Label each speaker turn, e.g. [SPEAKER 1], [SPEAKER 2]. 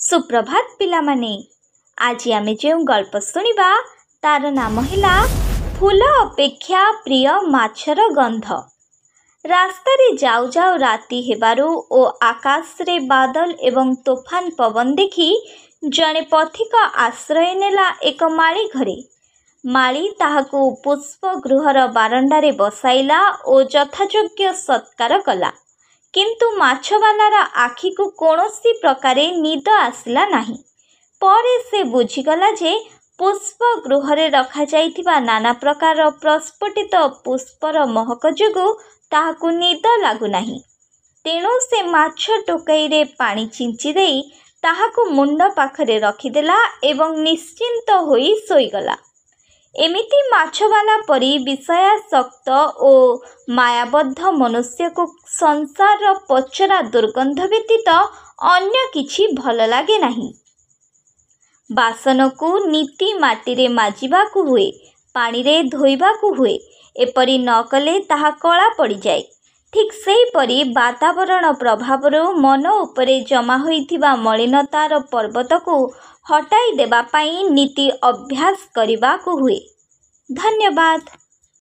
[SPEAKER 1] सुप्रभात पिलामाने। आज आमे जो गल्प शुणा तार नाम है फूल अपेक्षा प्रिय माछर गंध। रास्ता रे जाऊ जाऊ राति हेबारु ओ आकाश रे बादल एवं तोफान पवन देखी जड़े पथिक आश्रय नेला एक माली घरे। माली ताहाकू पुष्प गृहर बारंडारे बसाइला और यथायोग्य सत्कार कला, किंतु माछवालार आखि को कौनसी प्रकारे निद आसला नहीं। परे से बुझीगला जे पुष्प गृहरे रखा जाइथिबा नाना प्रकार प्रस्फुटित पुष्पर महक जोगु ताहाकू निद लागु नहीं। तेणु से माछ टोकाई रे पानी छिंची देई ताहाकू मुंड पाखरे रखिदेला एवं निश्चिंत होई सोईगला। एमिति माछवाला परी विषयासक्त और मायाबद्ध मनुष्य को संसार पचरा दुर्गंध व्यतीत अन्य किछि भल लागे नहीं। बासन को नीति माटी रे माजिबा को हुए, पानी रे धोइबा को हुए, एपरी न कले ताहा कला पड़ी जाए। ठीक सेही परी वातावरण प्रभाव मन उपरे जमा होइथिबा मलिनतार पर्वत को हटाई देबा पाई नीति अभ्यास करिबा को हुए। धन्यवाद।